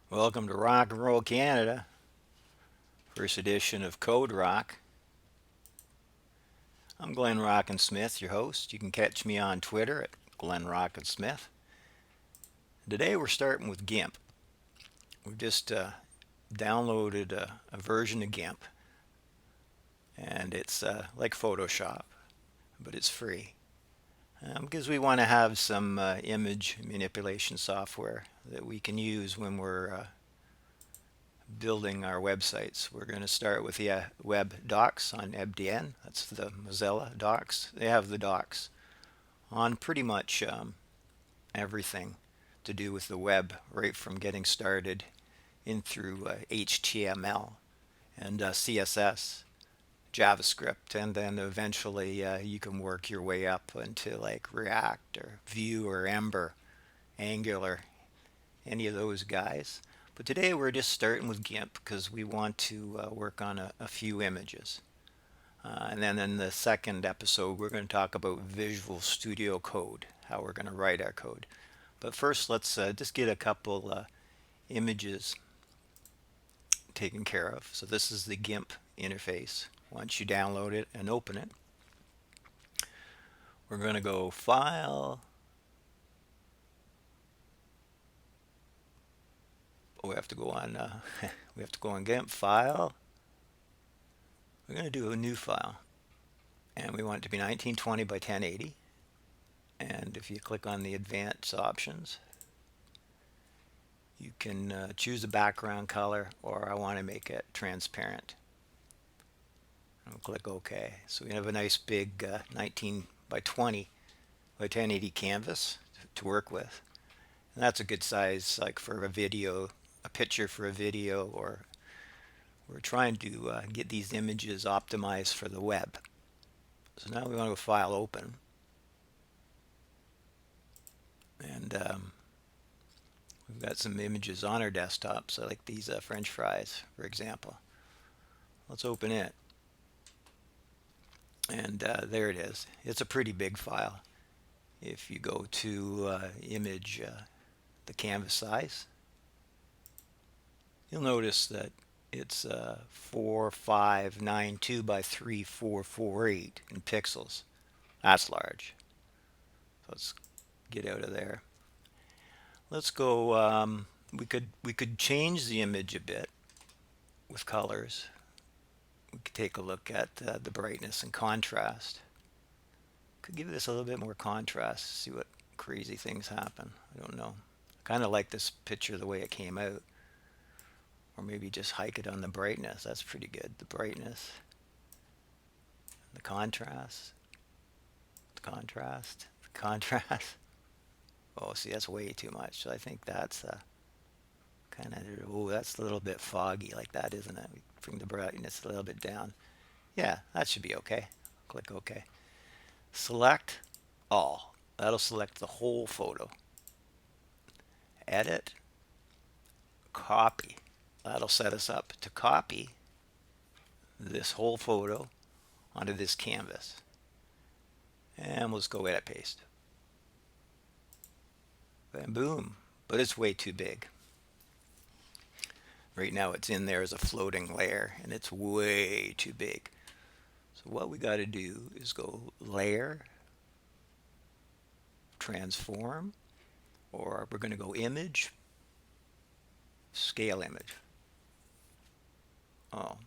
Welcome to Rock and Roll Canada, first edition of Coderock. I'm Glenn Rockin Smith, your host. You can catch me on Twitter at Glenn Rockin Smith. Today we're starting with GIMP. We've just downloaded a version of GIMP, and it's like Photoshop, but it's free. Because we want to have some image manipulation software that we can use when we're building our websites. We're going to start with the web docs on EBDN. That's the Mozilla docs. They have the docs on pretty much everything to do with the web, right from getting started in through HTML and CSS, JavaScript, and then eventually you can work your way up into like React or Vue or Ember, Angular, any of those guys. But today we're just starting with GIMP because we want to work on a few images. And then in the second episode, we're going to talk about Visual Studio Code, how we're going to write our code. But first, let's just get a couple images taken care of. So this is the GIMP interface. Once you download it and open it, we're going to go File. We have to go on. We have to go on GIMP File. We're going to do a new file, and we want it to be 1920 by 1080. And if you click on the advanced options, you can choose a background color, or I want to make it transparent. I'll click OK. So we have a nice big 19 by 20 by 1080 canvas to work with. And that's a good size, like for a video, a picture for a video, or we're trying to get these images optimized for the web. So now we want to go File, Open. And we've got some images on our desktop, so like these French fries, for example. Let's open it. And there it is. It's a pretty big file. If you go to image, the canvas size, you'll notice that it's 4592 by 3448 in pixels. That's large. So let's get out of there. Let's go. We could change the image a bit with colors. We could take a look at the brightness and contrast. Could give this a little bit more contrast. See what crazy things happen. I don't know. I kind of like this picture the way it came out. Or maybe just hike it on the brightness. That's pretty good. The brightness, the contrast, the contrast, the contrast. Oh, see, that's way too much. So I think that's kind of, oh, that's a little bit foggy like that, isn't it? We bring the brightness a little bit down. Yeah, that should be okay. Click OK. Select all. That'll select the whole photo. Edit, copy. That'll set us up to copy this whole photo onto this canvas. And let's go edit paste. And boom. But it's way too big. Right now it's in there as a floating layer and it's way too big. So what we got to do is go layer, transform, or we're going to go image, scale image. Oh,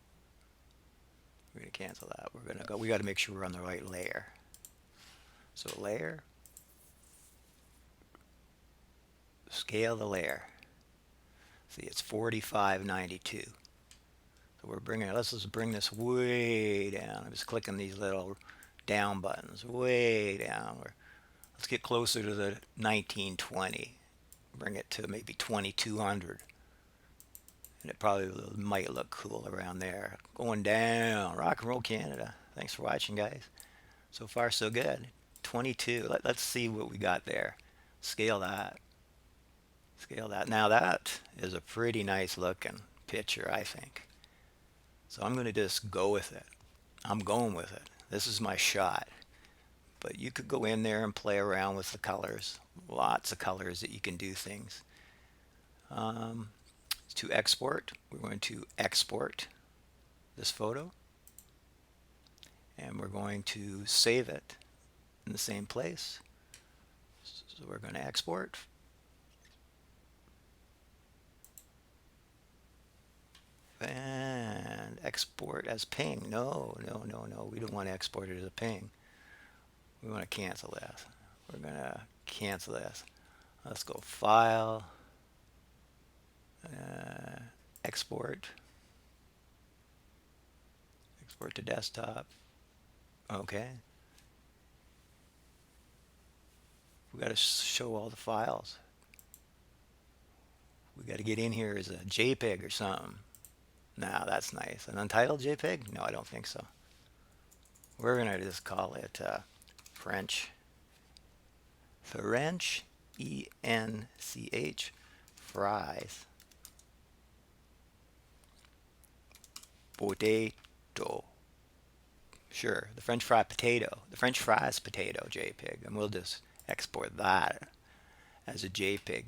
we're going to cancel that. We got to make sure we're on the right layer. So layer, scale the layer. See, it's 4592. So let's just bring this way down. I'm just clicking these little down buttons way down. Let's get closer to the 1920. Bring it to maybe 2200. And it probably might look cool around there. Going down. Rock and Roll Canada. Thanks for watching, guys. So far, so good. 22. Let's see what we got there. Scale that. Scale that. Now that is a pretty nice looking picture, I think. So I'm going to just go with it. I'm going with it. This is my shot. But you could go in there and play around with the colors. Lots of colors that you can do things. To export, we're going to export this photo, and we're going to save it in the same place. So we're going to export. And export as ping. No, no, no, no. We don't want to export it as a ping. We want to cancel this. We're going to cancel this. Let's go File, Export, Export to Desktop. Okay. We got to show all the files. We got to get in here as a JPEG or something. Now that's nice. An untitled JPEG? No, I don't think so. We're going to just call it French. French, E-N-C-H, fries. Potato. Sure, the French fry potato. The French fries potato JPEG. And we'll just export that as a JPEG.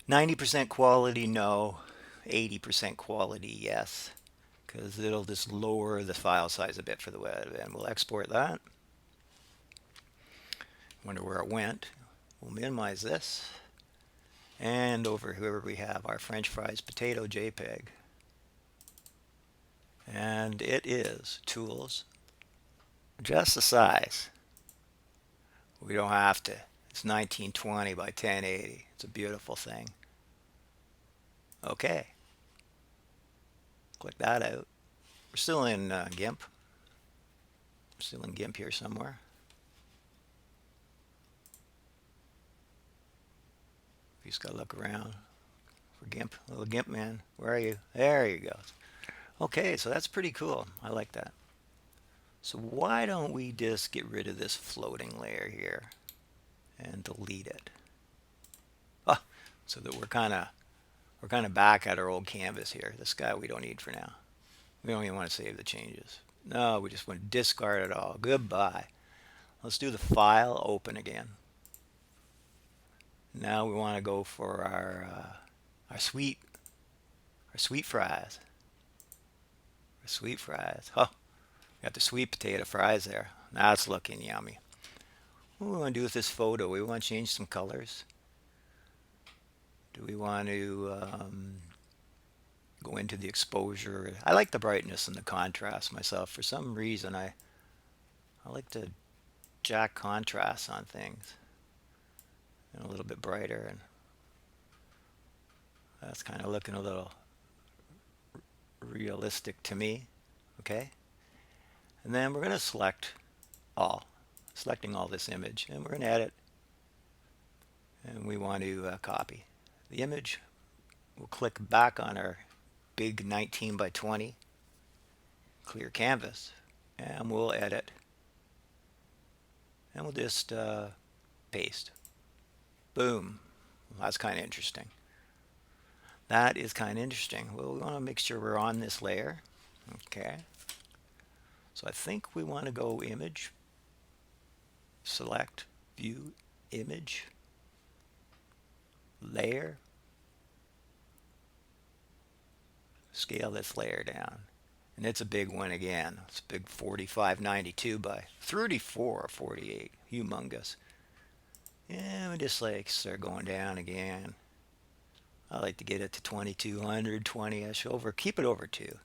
90% quality, no. 80% quality, yes. Because it'll just lower the file size a bit for the web. And we'll export that. Wonder where it went. We'll minimize this. And over here we have our French fries potato JPEG. And it is Tools, just the size. We don't have to. It's 1920 by 1080. It's a beautiful thing. Okay. Click that out. We're still in GIMP. We're still in GIMP here somewhere. You just gotta look around for GIMP. Little GIMP man, where are you? There you go. Okay, so that's pretty cool. I like that. So why don't we just get rid of this floating layer here and delete it? Oh, so that we're kind of back at our old canvas here. This guy we don't need for now. We don't even want to save the changes. No, we just want to discard it all. Goodbye. Let's do the file, open again. Now we want to go for our sweet fries. Our sweet fries. Oh, got the sweet potato fries there. That's looking yummy. What do we want to do with this photo? We want to change some colors. Do we want to go into the exposure? I like the brightness and the contrast myself. For some reason, I like to jack contrast on things. And a little bit brighter, and that's kind of looking a little realistic to me. Okay. And then we're going to select all. Selecting all this image, and we're going to edit. And we want to copy the image. We'll click back on our big 19 by 20 clear canvas, and we'll edit, and we'll just paste. Boom. Well, that's kind of interesting. That is kind of interesting. Well, we want to make sure we're on this layer. Okay. So I think we want to go image, select, view, image, layer, scale this layer down. And it's a big one again. It's a big 4592 by 3448. Humongous. Yeah, we just like start going down again. I like to get it to 2200, 20ish over. Keep it over 2.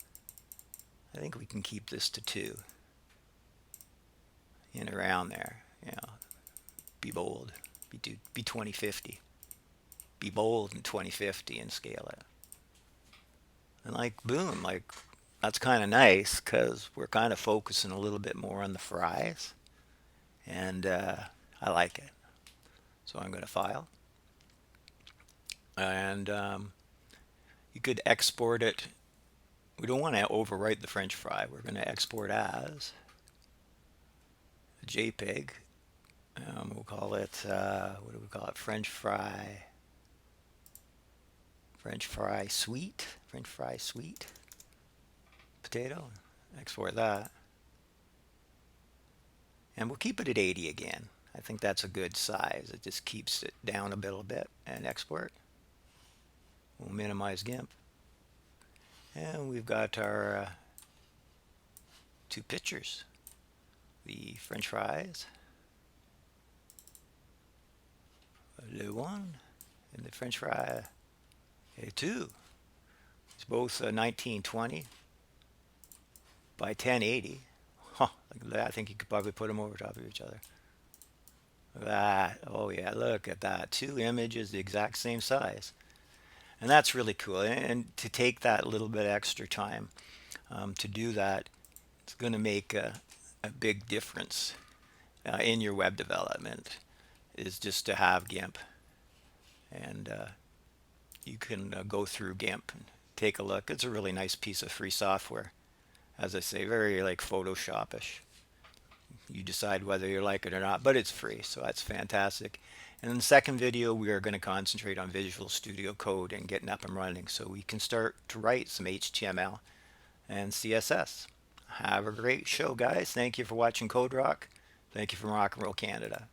I think we can keep this to 2. In around there. You know, be bold. Be 2050. Be bold in 2050 and scale it. And like, boom, like that's kind of nice because we're kind of focusing a little bit more on the fries. And I like it. So I'm going to file. And you could export it. We don't want to overwrite the French fry. We're going to export as a JPEG. We'll call it, what do we call it? French fry sweet. French fry sweet potato. Export that. And we'll keep it at 80 again. I think that's a good size. It just keeps it down a little bit and export. We'll minimize GIMP. And we've got our two pictures. The French fries, le one, and the French fry two. It's both 1920 by 1080. Huh, look at that. I think you could probably put them over top of each other. Look at that. Oh yeah, look at that. Two images the exact same size. And that's really cool. And to take that little bit extra time to do that, it's going to make a big difference in your web development, is just to have GIMP. And you can go through GIMP and take a look. It's a really nice piece of free software. As I say, very like Photoshop-ish. You decide whether you like it or not, but it's free, so that's fantastic. And in the second video, we are going to concentrate on Visual Studio Code and getting up and running so we can start to write some HTML and CSS. Have a great show, guys. Thank you for watching Coderock. Thank you from Rock and Roll Canada.